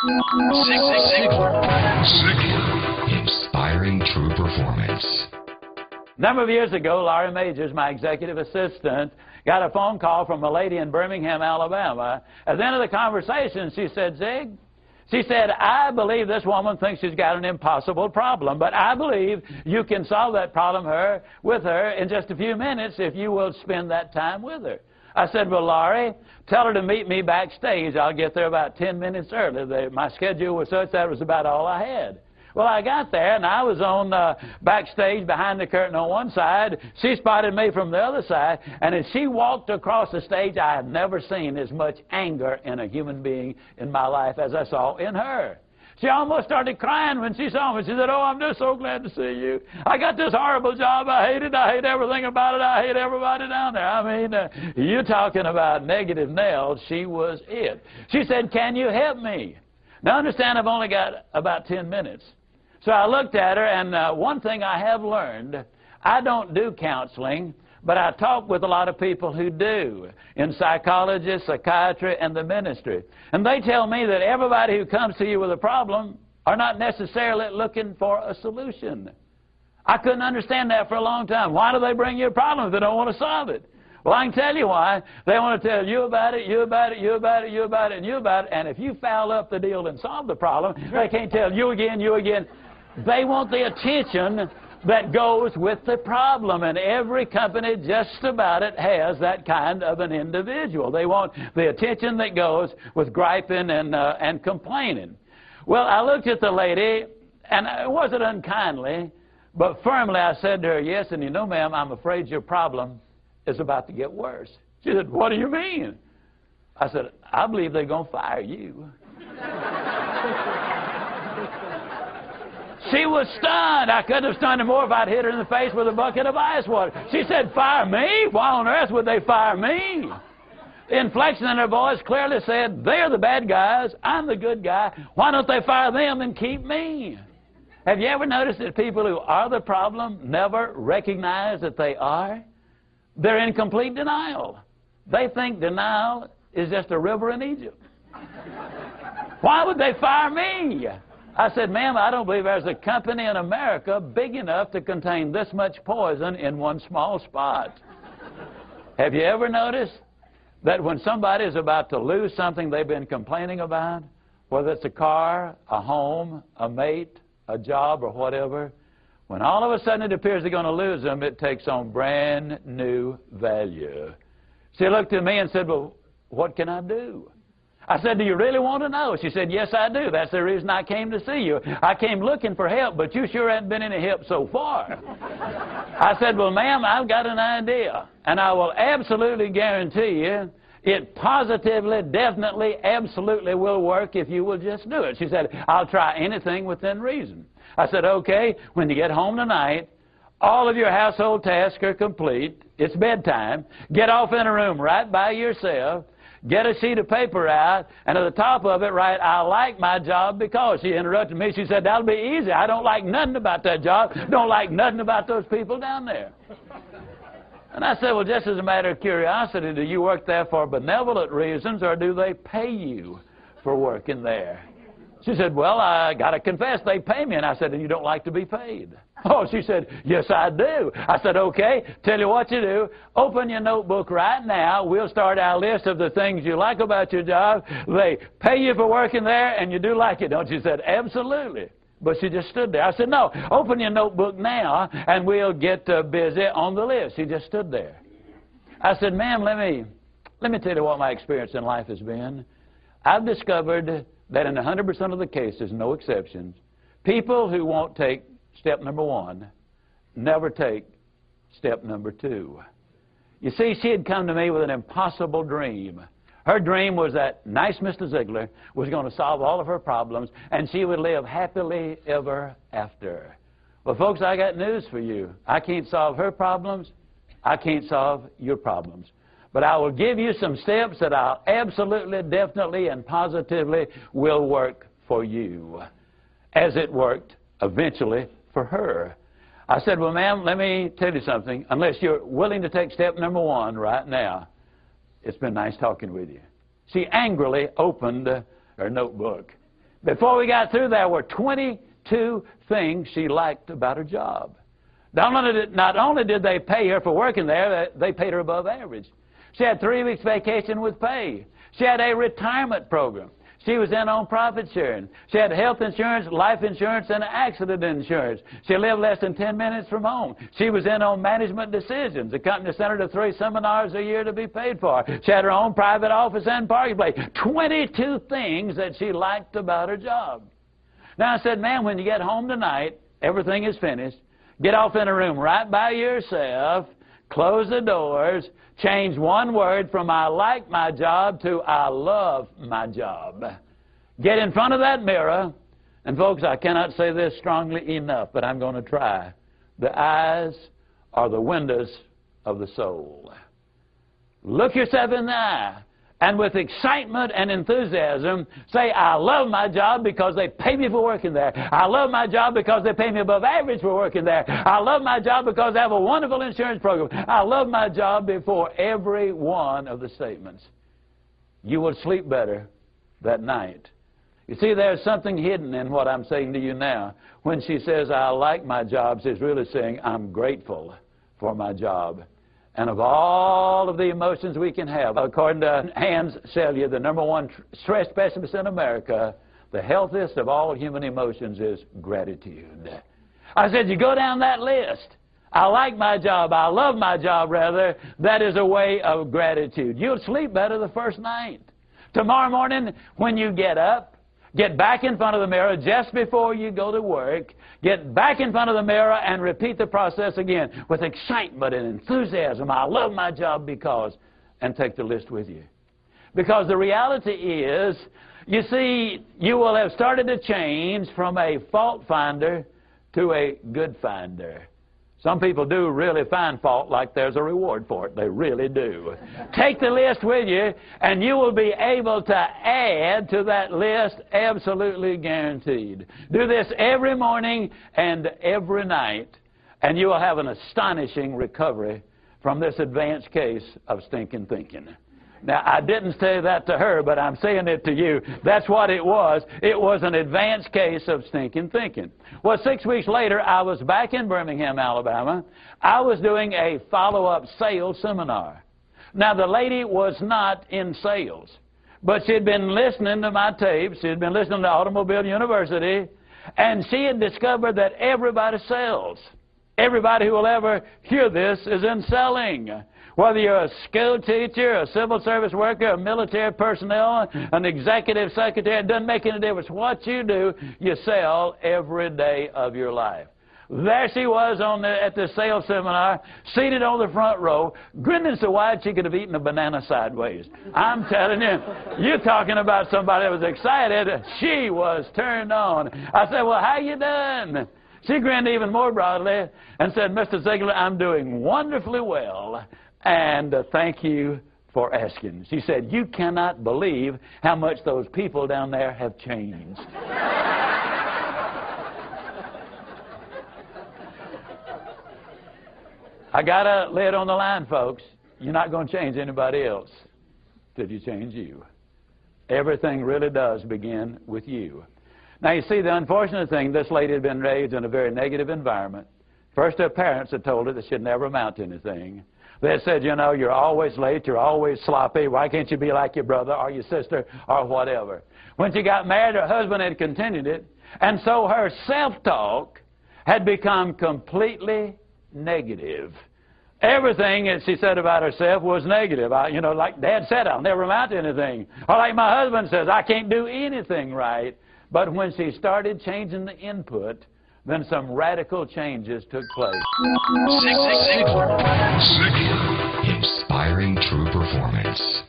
Zig Ziglar. Inspiring true performance. A number of years ago, Laurie Majors, my executive assistant, got a phone call from a lady in Birmingham, Alabama. At the end of the conversation, she said, Zig, she said, I believe this woman thinks she's got an impossible problem, but I believe you can solve that problem with her in just a few minutes if you will spend that time with her. I said, well, Laurie, tell her to meet me backstage. I'll get there about 10 minutes early. My schedule was such that was about all I had. Well, I got there, and I was on backstage behind the curtain on one side. She spotted me from the other side, and as she walked across the stage, I had never seen as much anger in a human being in my life as I saw in her. She almost started crying when she saw me. She said, oh, I'm just so glad to see you. I got this horrible job. I hate it. I hate everything about it. I hate everybody down there. I mean, you're talking about negative nails. She was it. She said, can you help me? Now, understand, I've only got about 10 minutes. So I looked at her, and one thing I have learned, I don't do counseling, but I talk with a lot of people who do, in psychology, psychiatry, and the ministry. And they tell me that everybody who comes to you with a problem are not necessarily looking for a solution. I couldn't understand that for a long time. Why do they bring you a problem if they don't want to solve it? Well, I can tell you why. They want to tell you about it, you about it, you about it, you about it, and you about it. And if you foul up the deal and solve the problem, they can't tell you again, you again. They want the attention that goes with the problem, and every company just about it has that kind of an individual. They want the attention that goes with griping and complaining. Well, I looked at the lady, and it wasn't unkindly, but firmly I said to her, yes, and you know, ma'am, I'm afraid your problem is about to get worse. She said, what do you mean? I said, I believe they're going to fire you. She was stunned. I couldn't have stunned her more if I'd hit her in the face with a bucket of ice water. She said, fire me? Why on earth would they fire me? The inflection in her voice clearly said, they're the bad guys, I'm the good guy. Why don't they fire them and keep me? Have you ever noticed that people who are the problem never recognize that they are? They're in complete denial. They think denial is just a river in Egypt. Why would they fire me? I said, ma'am, I don't believe there's a company in America big enough to contain this much poison in one small spot. Have you ever noticed that when somebody is about to lose something they've been complaining about, whether it's a car, a home, a mate, a job, or whatever, when all of a sudden it appears they're going to lose them, it takes on brand new value. She looked at me and said, well, what can I do? I said, do you really want to know? She said, yes, I do. That's the reason I came to see you. I came looking for help, but you sure haven't been any help so far. I said, well, ma'am, I've got an idea, and I will absolutely guarantee you it positively, definitely, absolutely will work if you will just do it. She said, I'll try anything within reason. I said, okay, when you get home tonight, all of your household tasks are complete. It's bedtime. Get off in a room right by yourself. Get a sheet of paper out, and at the top of it, write, I like my job because. She interrupted me. She said, that'll be easy. I don't like nothing about that job. Don't like nothing about those people down there. And I said, well, just as a matter of curiosity, do you work there for benevolent reasons, or do they pay you for working there? She said, well, I got to confess, they pay me. And I said, and you don't like to be paid? Oh, she said, yes, I do. I said, okay, tell you what you do. Open your notebook right now. We'll start our list of the things you like about your job. They pay you for working there, and you do like it, don't you? She said, absolutely. But she just stood there. I said, no, open your notebook now, and we'll get busy on the list. She just stood there. I said, ma'am, let me tell you what my experience in life has been. I've discovered that in 100% of the cases, no exceptions, people who won't take step number one never take step number two. You see, she had come to me with an impossible dream. Her dream was that nice Mr. Ziglar was going to solve all of her problems, and she would live happily ever after. Well, folks, I got news for you. I can't solve her problems. I can't solve your problems. But I will give you some steps that I'll absolutely, definitely, and positively will work for you, as it worked eventually for her. I said, well, ma'am, let me tell you something. Unless you're willing to take step number one right now, it's been nice talking with you. She angrily opened her notebook. Before we got through, there were 22 things she liked about her job. Not only did they pay her for working there, they paid her above average. She had 3 weeks vacation with pay. She had a retirement program. She was in on profit sharing. She had health insurance, life insurance, and accident insurance. She lived less than 10 minutes from home. She was in on management decisions. The company sent her to 3 seminars a year to be paid for. She had her own private office and parking place. 22 things that she liked about her job. Now I said, man, when you get home tonight, everything is finished. Get off in a room right by yourself. Close the doors. Change one word from I like my job to I love my job. Get in front of that mirror. And folks, I cannot say this strongly enough, but I'm going to try. The eyes are the windows of the soul. Look yourself in the eye. And with excitement and enthusiasm, say, I love my job because they pay me for working there. I love my job because they pay me above average for working there. I love my job because they have a wonderful insurance program. I love my job before every one of the statements. You will sleep better that night. You see, there's something hidden in what I'm saying to you now. When she says, I like my job, she's really saying, I'm grateful for my job. And of all of the emotions we can have, according to Hans Selye, the #1 stress pessimist in America, the healthiest of all human emotions is gratitude. I said, you go down that list. I like my job. I love my job, rather. That is a way of gratitude. You'll sleep better the first night. Tomorrow morning, when you get up, get back in front of the mirror just before you go to work. Get back in front of the mirror and repeat the process again with excitement and enthusiasm. I love my job because, and take the list with you. Because the reality is, you see, you will have started to change from a fault finder to a good finder. Some people do really find fault like there's a reward for it. They really do. Take the list with you, and you will be able to add to that list, absolutely guaranteed. Do this every morning and every night, and you will have an astonishing recovery from this advanced case of stinking thinking. Now, I didn't say that to her, but I'm saying it to you. That's what it was. It was an advanced case of stinking thinking. Well, 6 weeks later, I was back in Birmingham, Alabama. I was doing a follow-up sales seminar. Now, the lady was not in sales, but she had been listening to my tapes. She had been listening to Automobile University, and she had discovered that everybody sells. Everybody who will ever hear this is in selling. Whether you're a school teacher, a civil service worker, a military personnel, an executive secretary, it doesn't make any difference. What you do, you sell every day of your life. There she was at the sales seminar, seated on the front row, grinning so wide she could have eaten a banana sideways. I'm telling you, you're talking about somebody that was excited. She was turned on. I said, well, how you doing? She grinned even more broadly and said, Mr. Ziglar, I'm doing wonderfully well. And thank you for asking. She said, you cannot believe how much those people down there have changed. I got a lid on the line, folks. You're not going to change anybody else till you change you. Everything really does begin with you. Now, you see, the unfortunate thing, this lady had been raised in a very negative environment. First, her parents had told her that she'd never amount to anything. They said, you know, you're always late, you're always sloppy, why can't you be like your brother or your sister or whatever? When she got married, her husband had continued it, and so her self-talk had become completely negative. Everything that she said about herself was negative. Like Dad said, I'll never amount to anything. Or like my husband says, I can't do anything right. But when she started changing the input, then some radical changes took place. Zig Ziglar. Inspiring true performance.